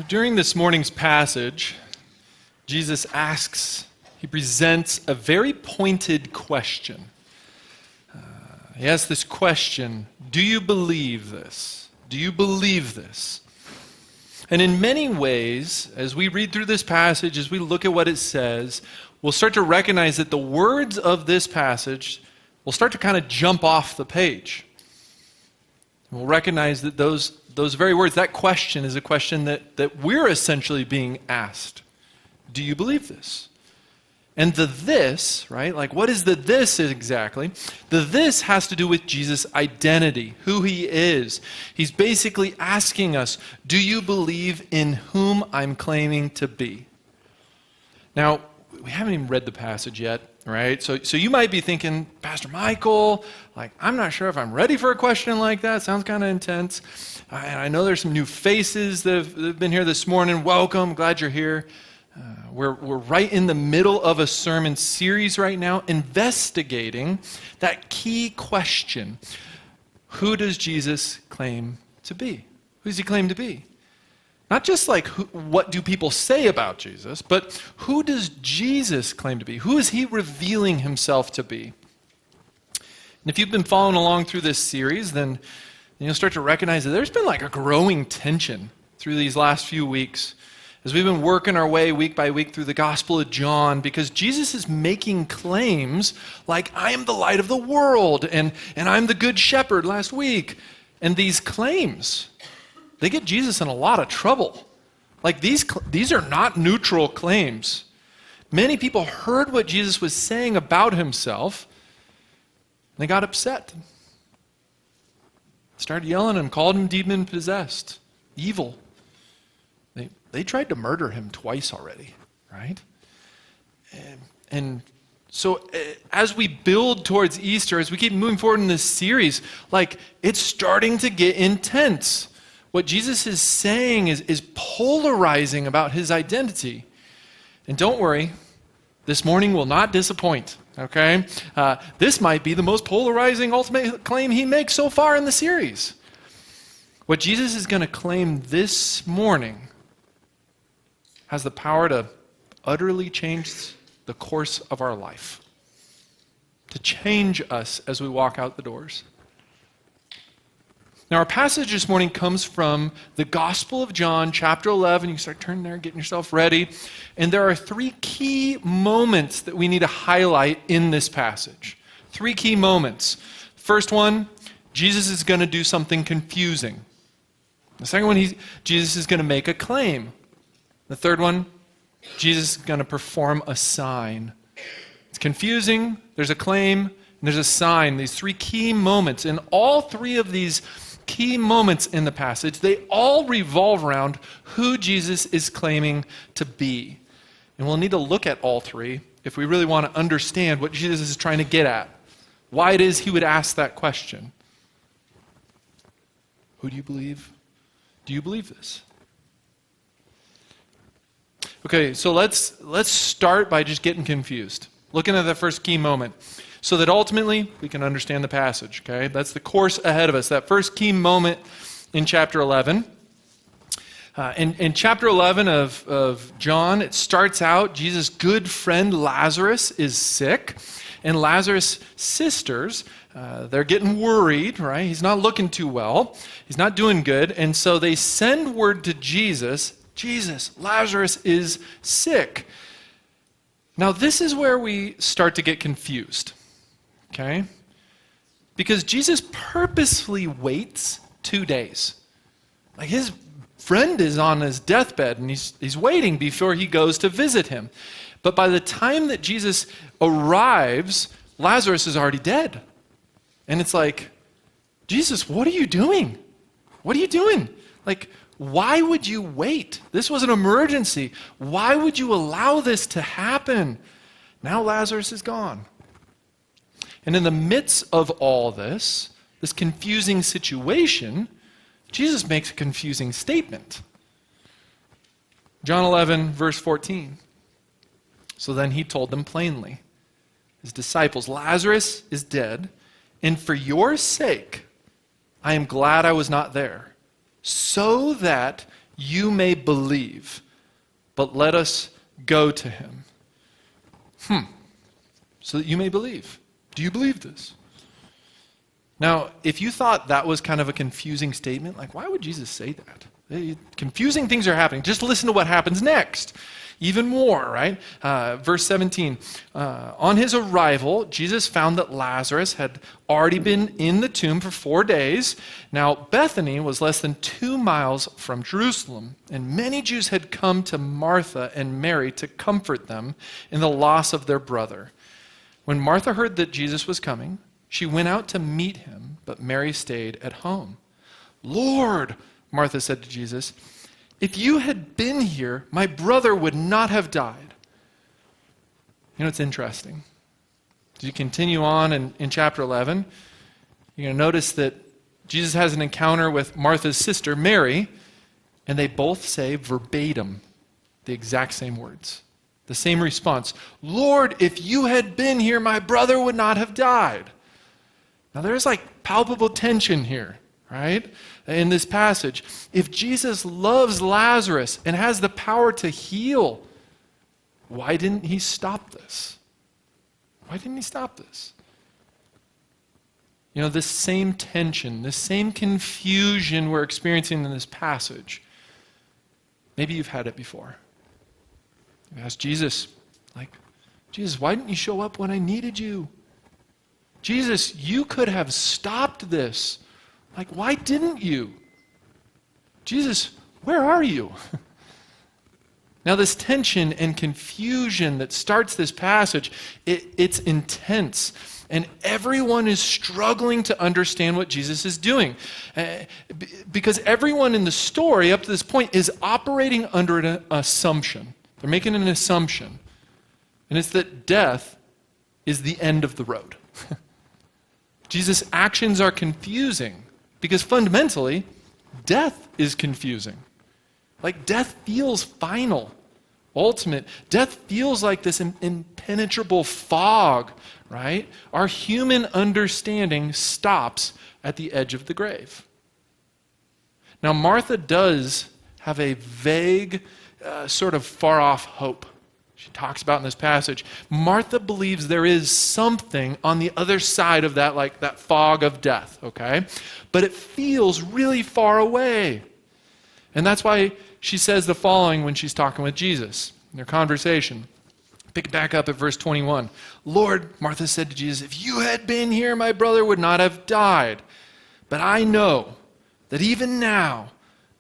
During this morning's passage, he presents a very pointed question. He asks this question, do you believe this? Do you believe this? And in many ways, as we read through this passage, as we look at what it says, we'll start to recognize that the words of this passage will start to kind of jump off the page. We'll recognize that those very words, that question is a question that we're essentially being asked. Do you believe this? And the this, right? Like what is the this exactly? The this has to do with Jesus' identity, who he is. He's basically asking us, do you believe in whom I'm claiming to be? Now, we haven't even read the passage yet, right? So you might be thinking, Pastor Michael, like I'm not sure if I'm ready for a question like that. Sounds kind of intense. And I know there's some new faces that have been here this morning. Welcome, glad you're here. We're right in the middle of a sermon series right now, investigating that key question. Who does Jesus claim to be? Who does he claim to be? Not just like what do people say about Jesus, but who does Jesus claim to be? Who is he revealing himself to be? And if you've been following along through this series, then you'll start to recognize that there's been like a growing tension through these last few weeks as we've been working our way week by week through the Gospel of John, because Jesus is making claims like, I am the light of the world, and I'm the good shepherd last week. And these claims, they get Jesus in a lot of trouble. Like these are not neutral claims. Many people heard what Jesus was saying about himself, and they got upset. Started yelling and called him demon-possessed, evil. They tried to murder him twice already, right? And so as we build towards Easter, as we keep moving forward in this series, like it's starting to get intense. What Jesus is saying is polarizing about his identity. And don't worry, this morning will not disappoint, okay? This might be the most polarizing ultimate claim he makes so far in the series. What Jesus is going to claim this morning has the power to utterly change the course of our life, to change us as we walk out the doors. Now, our passage this morning comes from the Gospel of John, chapter 11. You can start turning there, getting yourself ready. And there are three key moments that we need to highlight in this passage. Three key moments. First one, Jesus is going to do something confusing. The second one, Jesus is going to make a claim. The third one, Jesus is going to perform a sign. It's confusing, there's a claim, and there's a sign. These three key moments. And all three of these key moments in the passage, they all revolve around who Jesus is claiming to be. And we'll need to look at all three if we really want to understand what Jesus is trying to get at. Why it is he would ask that question. Who do you believe? Do you believe this? Okay, so let's start by just getting confused. Looking at the first key moment, so that ultimately we can understand the passage, okay? That's the course ahead of us, that first key moment in chapter 11. In chapter 11 of John, it starts out, Jesus' good friend Lazarus is sick, and Lazarus' sisters, they're getting worried, right? He's not looking too well. He's not doing good, and so they send word to Jesus, Lazarus is sick. Now, this is where we start to get confused, okay? Because Jesus purposefully waits 2 days. Like his friend is on his deathbed, and he's waiting before he goes to visit him. But by the time that Jesus arrives, Lazarus is already dead. And it's like, Jesus, what are you doing? What are you doing? Like, why would you wait? This was an emergency. Why would you allow this to happen? Now Lazarus is gone. And in the midst of all this confusing situation, Jesus makes a confusing statement. John 11, verse 14. So then he told them plainly, his disciples, Lazarus is dead, and for your sake, I am glad I was not there, so that you may believe, but let us go to him. So that you may believe. Do you believe this? Now, if you thought that was kind of a confusing statement, like why would Jesus say that? Confusing things are happening. Just listen to what happens next. Even more, right? Verse 17. On his arrival, Jesus found that Lazarus had already been in the tomb for 4 days. Now, Bethany was less than 2 miles from Jerusalem, and many Jews had come to Martha and Mary to comfort them in the loss of their brother. When Martha heard that Jesus was coming, she went out to meet him, but Mary stayed at home. Lord, Martha said to Jesus, if you had been here, my brother would not have died. You know, it's interesting. As you continue on in chapter 11, you're going to notice that Jesus has an encounter with Martha's sister, Mary, and they both say verbatim the exact same words, the same response. Lord, if you had been here, my brother would not have died. Now, there's like palpable tension here, right? In this passage. If Jesus loves Lazarus and has the power to heal, why didn't he stop this? Why didn't he stop this? You know, this same tension, this same confusion we're experiencing in this passage, maybe you've had it before. You asked Jesus, like, Jesus, why didn't you show up when I needed you? Jesus, you could have stopped this. Like, why didn't you? Jesus, where are you? Now, this tension and confusion that starts this passage, it's intense. And everyone is struggling to understand what Jesus is doing. Because everyone in the story up to this point is operating under an assumption. They're making an assumption. And it's that death is the end of the road. Jesus' actions are confusing. Because fundamentally, death is confusing. Like death feels final, ultimate. Death feels like this impenetrable fog, right? Our human understanding stops at the edge of the grave. Now, Martha does have a vague, sort of far-off hope. She talks about in this passage. Martha believes there is something on the other side of that, like that fog of death, okay? But it feels really far away. And that's why she says the following when she's talking with Jesus in their conversation. Pick it back up at verse 21. Lord, Martha said to Jesus, if you had been here, my brother would not have died. But I know that even now,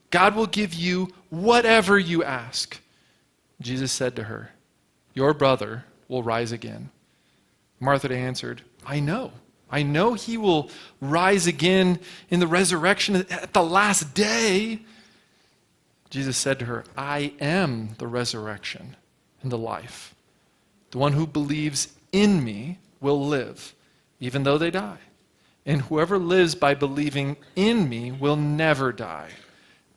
God will give you whatever you ask. Jesus said to her, your brother will rise again. Martha answered, I know he will rise again in the resurrection at the last day. Jesus said to her, I am the resurrection and the life. The one who believes in me will live, even though they die. And whoever lives by believing in me will never die.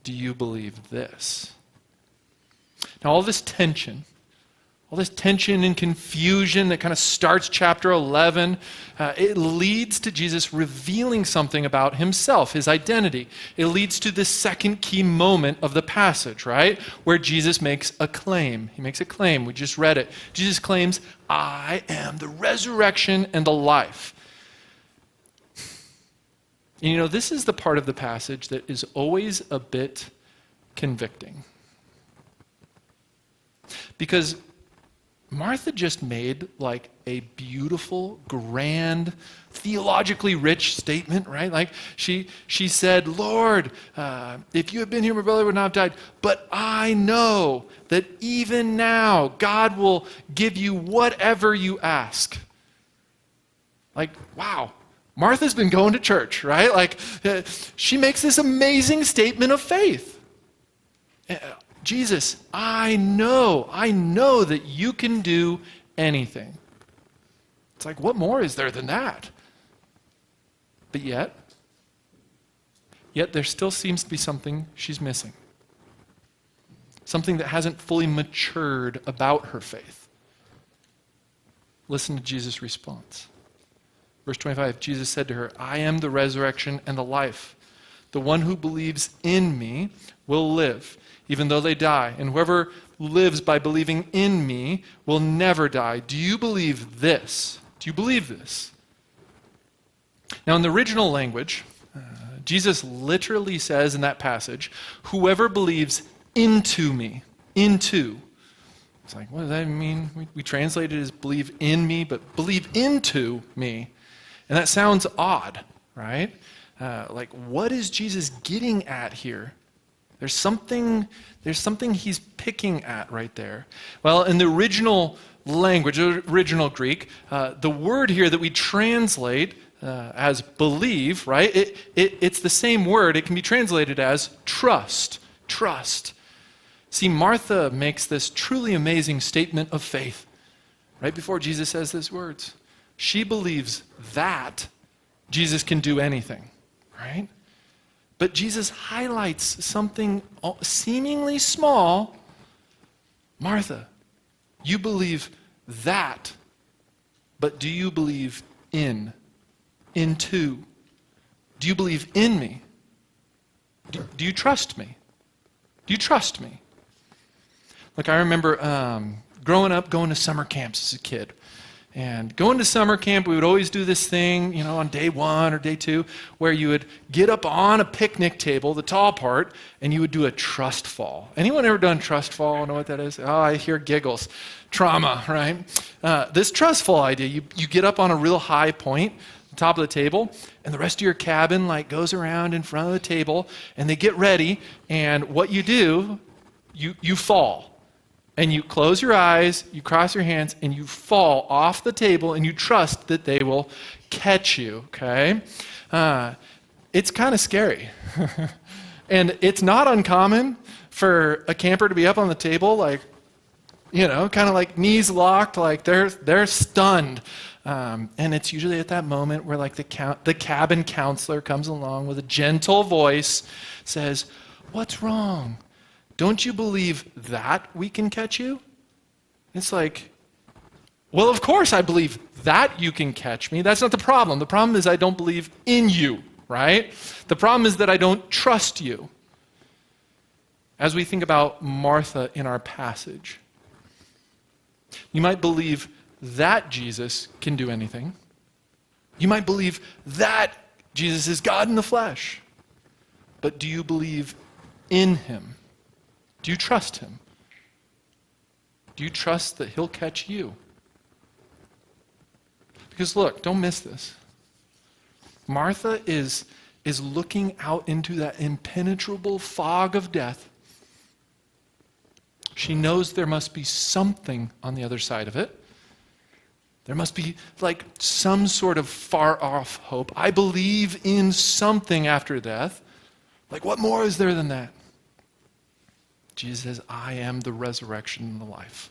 Do you believe this? Now, all this tension and confusion that kind of starts chapter 11, it leads to Jesus revealing something about himself, his identity. It leads to the second key moment of the passage, right? Where Jesus makes a claim. He makes a claim. We just read it. Jesus claims, I am the resurrection and the life. And you know, this is the part of the passage that is always a bit convicting. Because Martha just made like a beautiful, grand, theologically rich statement, right? Like she said, Lord, if you had been here, my brother would not have died. But I know that even now, God will give you whatever you ask. Like, wow. Martha's been going to church, right? Like, she makes this amazing statement of faith. Jesus, I know that you can do anything. It's like, what more is there than that? But yet there still seems to be something she's missing. Something that hasn't fully matured about her faith. Listen to Jesus' response. Verse 25, Jesus said to her, I am the resurrection and the life. The one who believes in me, will live, even though they die. And whoever lives by believing in me will never die. Do you believe this? Do you believe this? Now, in the original language, Jesus literally says in that passage, whoever believes into me, into. It's like, what does that mean? We translate it as believe in me, but believe into me. And that sounds odd, right? Like, what is Jesus getting at here? There's something he's picking at right there. Well, in the original language, original Greek, the word here that we translate as believe, right? It's the same word. It can be translated as trust. Trust. See, Martha makes this truly amazing statement of faith right before Jesus says these words. She believes that Jesus can do anything, right? But Jesus highlights something seemingly small. Martha, you believe that, but do you believe into? Do you believe in me? Do you trust me? Do you trust me? Look, I remember growing up, going to summer camps as a kid. And going to summer camp, we would always do this thing, on day 1 or day 2, where you would get up on a picnic table, the tall part, and you would do a trust fall. Anyone ever done trust fall? Know what that is? Oh, I hear giggles. Trauma, right? This trust fall idea, you get up on a real high point, the top of the table, and the rest of your cabin goes around in front of the table, and they get ready, and what you do, you fall. And you close your eyes, you cross your hands, and you fall off the table, and you trust that they will catch you, okay? It's kind of scary. And it's not uncommon for a camper to be up on the table, kind of like knees locked, like they're stunned. And it's usually at that moment where the cabin counselor comes along with a gentle voice, says, "What's wrong? Don't you believe that we can catch you?" It's like, well, of course I believe that you can catch me. That's not the problem. The problem is I don't believe in you, right? The problem is that I don't trust you. As we think about Martha in our passage, you might believe that Jesus can do anything. You might believe that Jesus is God in the flesh. But do you believe in him? Do you trust him? Do you trust that he'll catch you? Because look, don't miss this. Martha is looking out into that impenetrable fog of death. She knows there must be something on the other side of it. There must be some sort of far off hope. I believe in something after death. What more is there than that? Jesus says, I am the resurrection and the life.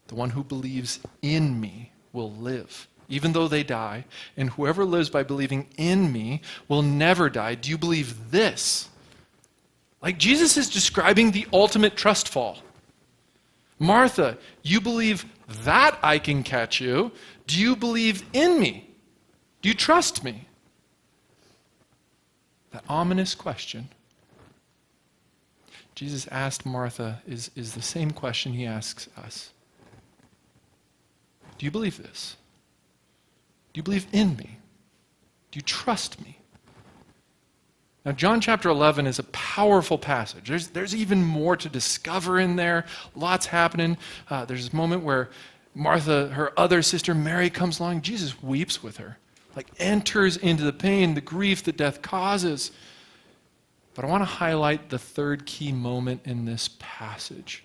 The one who believes in me will live, even though they die. And whoever lives by believing in me will never die. Do you believe this? Jesus is describing the ultimate trust fall. Martha, you believe that I can catch you. Do you believe in me? Do you trust me? That ominous question Jesus asked Martha is the same question he asks us. Do you believe this? Do you believe in me? Do you trust me? Now, John chapter 11 is a powerful passage. There's even more to discover in there. Lots happening. There's this moment where Martha, her other sister Mary, comes along. Jesus weeps with her, enters into the pain, the grief that death causes. But I want to highlight the third key moment in this passage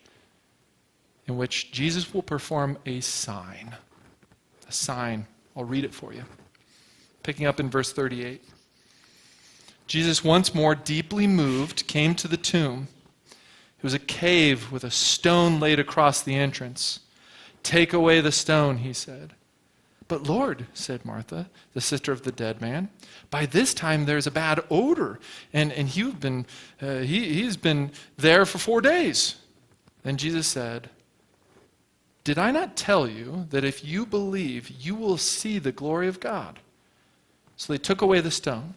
in which Jesus will perform a sign. A sign. I'll read it for you. Picking up in verse 38. Jesus, once more deeply moved, came to the tomb. It was a cave with a stone laid across the entrance. "Take away the stone," he said. "But Lord," said Martha, the sister of the dead man, "by this time there's a bad odor, and he's been there for 4 days." Then Jesus said, "Did I not tell you that if you believe, you will see the glory of God?" So they took away the stone.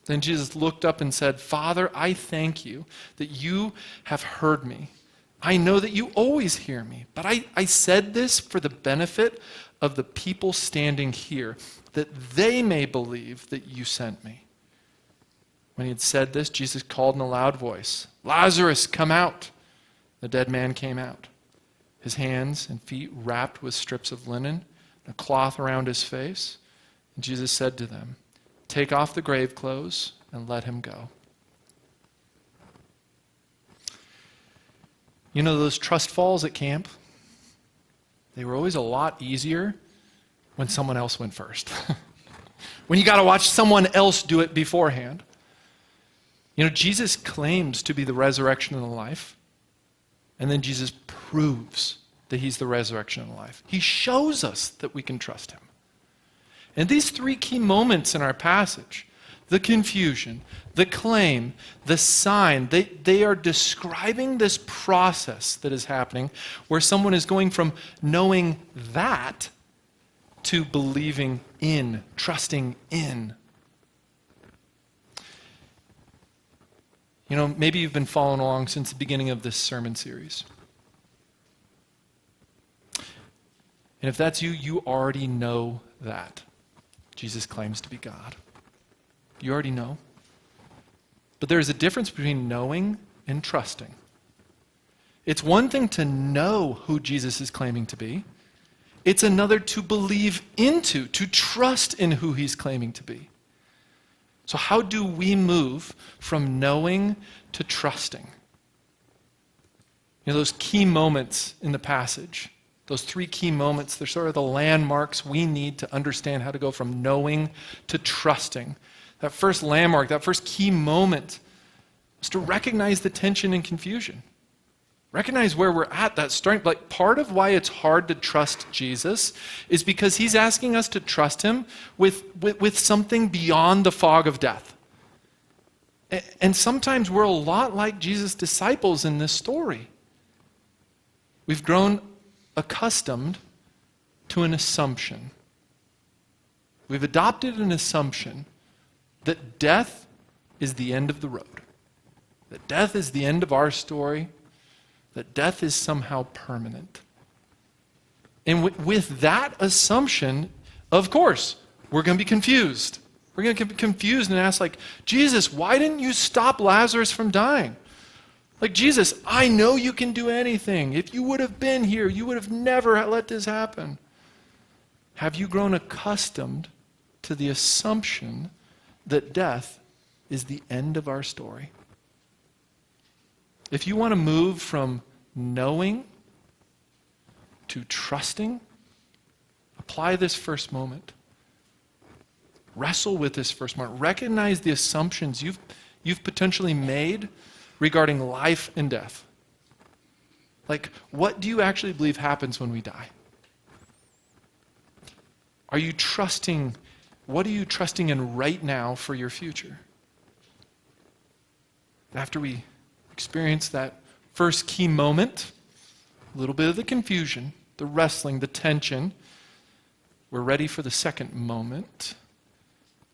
Then Jesus looked up and said, Father, I thank you that you have heard me. I know that you always hear me, but I said this for the benefit of the people standing here, that they may believe that you sent me. When he had said this, Jesus called in a loud voice, Lazarus, come out. The dead man came out, his hands and feet wrapped with strips of linen, a cloth around his face. And Jesus said to them, take off the grave clothes and let him go. You know those trust falls at camp? They were always a lot easier when someone else went first. When you got to watch someone else do it beforehand. You know, Jesus claims to be the resurrection and the life. And then Jesus proves that he's the resurrection and the life. He shows us that we can trust him. And these three key moments in our passage, the confusion, the claim, the sign, they are describing this process that is happening where someone is going from knowing that to believing in, trusting in. You know, maybe you've been following along since the beginning of this sermon series. And if that's you, you already know that Jesus claims to be God. You already know. But there's a difference between knowing and trusting. It's one thing to know who Jesus is claiming to be. It's another to believe into, to trust in who he's claiming to be. So how do we move from knowing to trusting? You know, those key moments in the passage, those three key moments, they're sort of the landmarks we need to understand how to go from knowing to trusting. That first landmark, that first key moment is to recognize the tension and confusion. Recognize where we're at, that starting. Like, part of why it's hard to trust Jesus is because he's asking us to trust him with something beyond the fog of death. And sometimes we're a lot like Jesus' disciples in this story. We've grown accustomed to an assumption. We've adopted an assumption that death is the end of the road. That death is the end of our story. That death is somehow permanent. And with that assumption, of course, we're going to be confused. We're going to be confused and ask, like, Jesus, why didn't you stop Lazarus from dying? Like, Jesus, I know you can do anything. If you would have been here, you would have never let this happen. Have you grown accustomed to the assumption that death is the end of our story? If you want to move from knowing to trusting, apply this first moment. Wrestle with this first moment. Recognize the assumptions you've potentially made regarding life and death. Like, what do you actually believe happens when we die? Are you trusting, what are you trusting in right now for your future? After we experience that first key moment, a little bit of the confusion, the wrestling, the tension, we're ready for the second moment,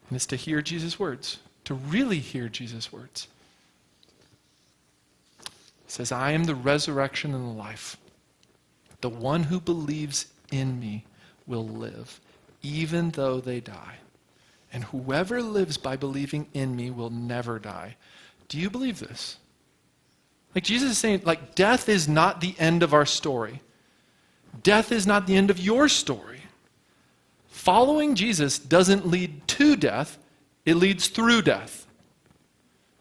and it's to hear Jesus' words, to really hear Jesus' words. He says, I am the resurrection and the life. The one who believes in me will live, even though they die. And whoever lives by believing in me will never die. Do you believe this? Like, Jesus is saying, like, death is not the end of our story. Death is not the end of your story. Following Jesus doesn't lead to death, it leads through death.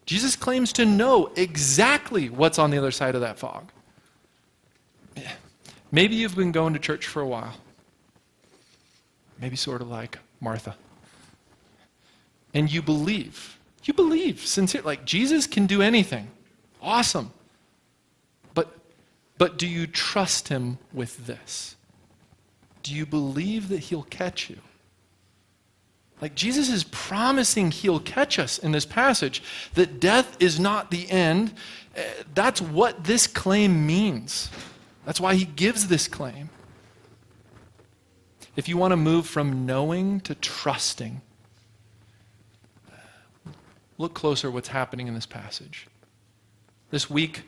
Jesus claims to know exactly what's on the other side of that fog. Maybe you've been going to church for a while. Maybe sort of like Martha. And you believe sincerely, like, Jesus can do anything. Awesome. But do you trust him with this? Do you believe that he'll catch you? Like, Jesus is promising he'll catch us in this passage, that death is not the end. That's what this claim means. That's why he gives this claim. If you want to move from knowing to trusting, look closer at what's happening in this passage. This week,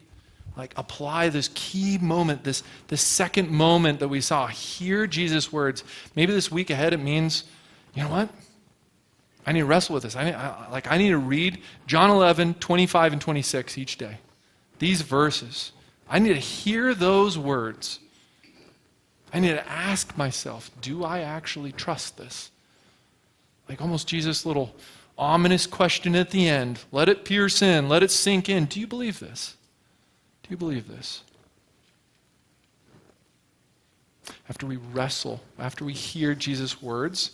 apply this key moment, this second moment that we saw. Hear Jesus' words. Maybe this week ahead it means, you know what? I need to wrestle with this. I need to read John 11, 25, and 26 each day. These verses. I need to hear those words. I need to ask myself, do I actually trust this? Almost Jesus' little ominous question at the end. Let it pierce in. Let it sink in. Do you believe this? Do you believe this? After we wrestle, after we hear Jesus' words,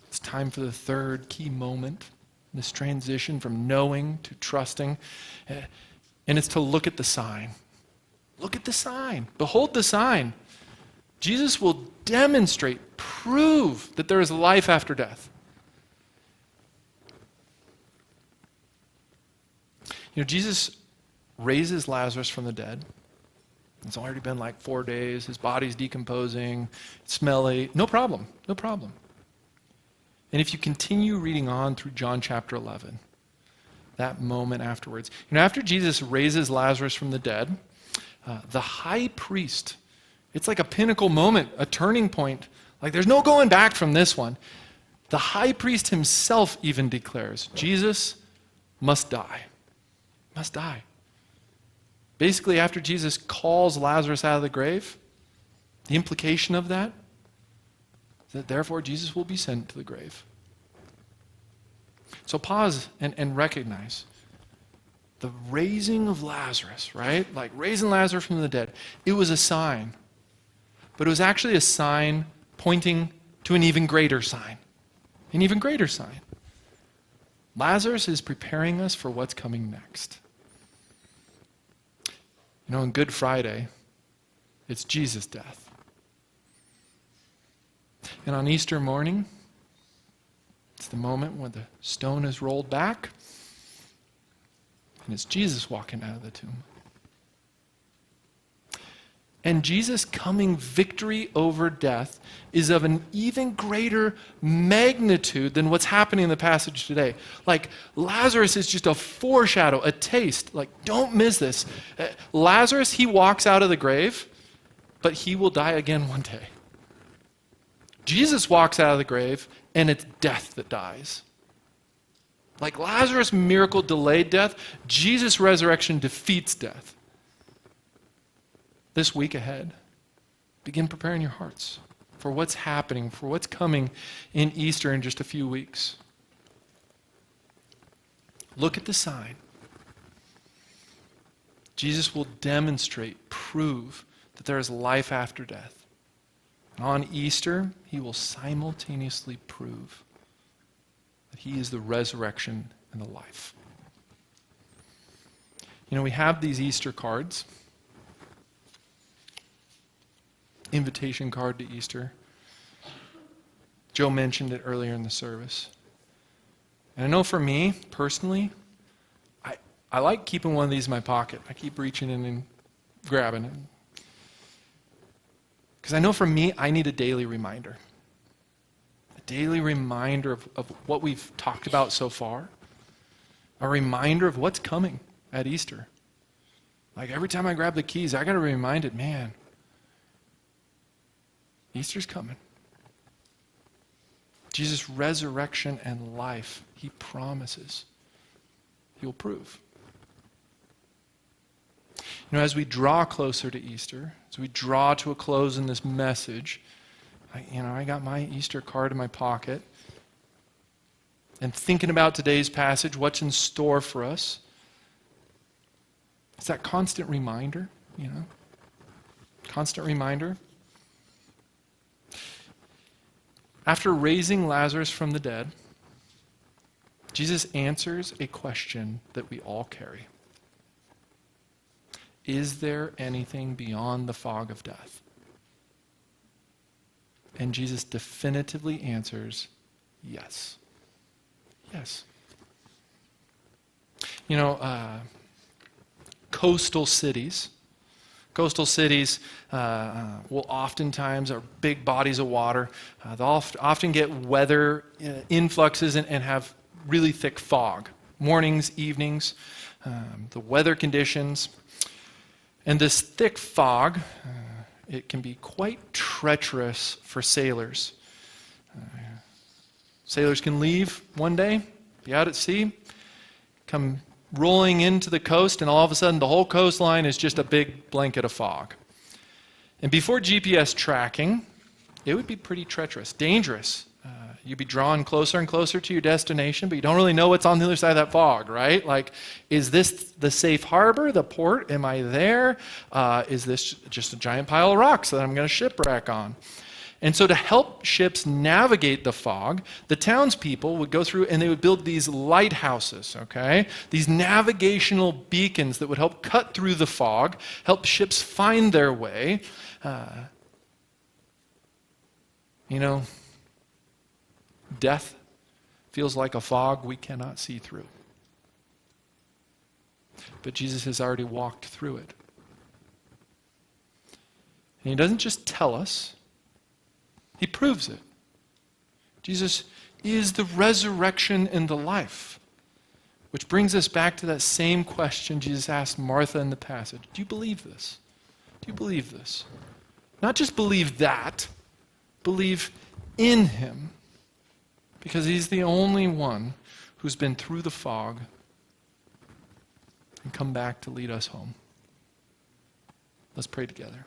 it's time for the third key moment, this transition from knowing to trusting. And it's to look at the sign. Look at the sign. Behold the sign. Jesus will demonstrate, prove that there is life after death. Jesus raises Lazarus from the dead. It's already been 4 days. His body's decomposing. It's smelly. No problem. No problem. And if you continue reading on through John chapter 11, that moment afterwards, after Jesus raises Lazarus from the dead, the high priest, it's like a pinnacle moment, a turning point. There's no going back from this one. The high priest himself even declares, Jesus must die. Must die. Basically, after Jesus calls Lazarus out of the grave, the implication of that is that therefore Jesus will be sent to the grave. So pause and recognize the raising of Lazarus, right? Raising Lazarus from the dead. It was a sign. But it was actually a sign pointing to an even greater sign. An even greater sign. Lazarus is preparing us for what's coming next. On Good Friday, it's Jesus' death. And on Easter morning, it's the moment when the stone is rolled back, and it's Jesus walking out of the tomb. And Jesus' coming victory over death is of an even greater magnitude than what's happening in the passage today. Lazarus is just a foreshadow, a taste. Don't miss this. Lazarus, he walks out of the grave, but he will die again one day. Jesus walks out of the grave, and it's death that dies. Lazarus' miracle delayed death, Jesus' resurrection defeats death. This week ahead, begin preparing your hearts for what's happening, for what's coming in Easter in just a few weeks. Look at the sign. Jesus will demonstrate, prove that there is life after death. On Easter, he will simultaneously prove that he is the resurrection and the life. We have these Easter cards. Invitation card to Easter. Joe mentioned it earlier in the service. And I know for me, personally, I like keeping one of these in my pocket. I keep reaching in and grabbing it. Because I know for me, I need a daily reminder. A daily reminder of what we've talked about so far. A reminder of what's coming at Easter. Every time I grab the keys, I got to be reminded, man, Easter's coming. Jesus' resurrection and life, he promises. He'll prove. As we draw closer to Easter, as we draw to a close in this message, I got my Easter card in my pocket. And thinking about today's passage, what's in store for us, it's that constant reminder, constant reminder. After raising Lazarus from the dead, Jesus answers a question that we all carry. Is there anything beyond the fog of death? And Jesus definitively answers, yes. Yes. Coastal cities will oftentimes are big bodies of water. They'll often get weather influxes and have really thick fog, mornings, evenings, the weather conditions. And this thick fog, it can be quite treacherous for sailors. Sailors can leave one day, be out at sea, come rolling into the coast, and all of a sudden the whole coastline is just a big blanket of fog. And before GPS tracking, it would be pretty treacherous, dangerous. You'd be drawn closer and closer to your destination, but you don't really know what's on the other side of that fog, right? Like, is this the safe harbor, the port? Am I there? Is this just a giant pile of rocks that I'm going to shipwreck on? And so to help ships navigate the fog, the townspeople would go through and they would build these lighthouses, okay? These navigational beacons that would help cut through the fog, help ships find their way. Death feels like a fog we cannot see through. But Jesus has already walked through it. And he doesn't just tell us, he proves it. Jesus is the resurrection and the life. Which brings us back to that same question Jesus asked Martha in the passage. Do you believe this? Do you believe this? Not just believe that, believe in him. Because he's the only one who's been through the fog and come back to lead us home. Let's pray together.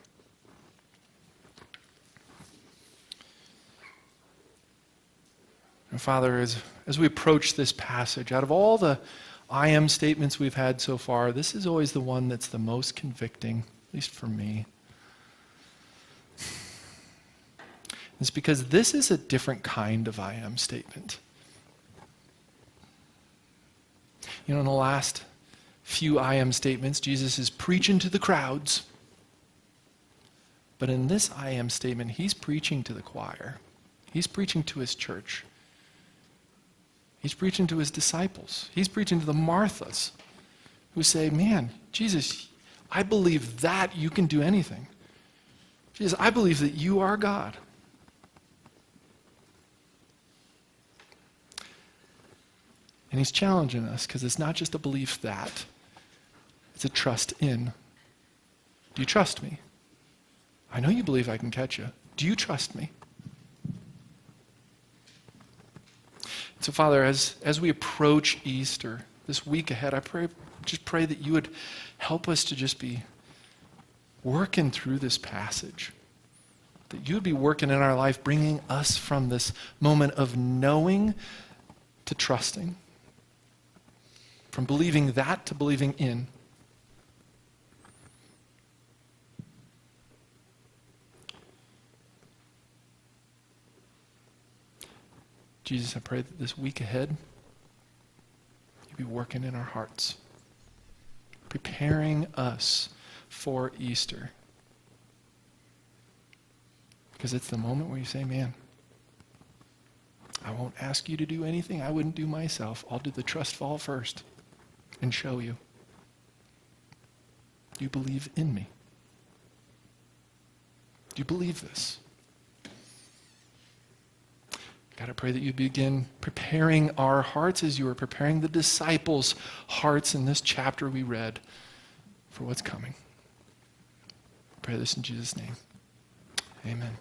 And Father, as we approach this passage, out of all the I am statements we've had so far, this is always the one that's the most convicting, at least for me. It's because this is a different kind of I am statement. In the last few I am statements, Jesus is preaching to the crowds. But in this I am statement, he's preaching to the choir. He's preaching to his church. He's preaching to his disciples. He's preaching to the Marthas who say, man, Jesus, I believe that you can do anything. Jesus, I believe that you are God. And he's challenging us because it's not just a belief that, it's a trust in. Do you trust me? I know you believe I can catch you. Do you trust me? So Father, as we approach Easter, this week ahead, I pray that you would help us to just be working through this passage. That you would be working in our life, bringing us from this moment of knowing to trusting. From believing that to believing in. Jesus, I pray that this week ahead, you'll be working in our hearts, preparing us for Easter. Because it's the moment where you say, man, I won't ask you to do anything I wouldn't do myself. I'll do the trust fall first and show you. Do you believe in me? Do you believe this? God, I pray that you begin preparing our hearts as you were preparing the disciples' hearts in this chapter we read for what's coming. I pray this in Jesus' name. Amen.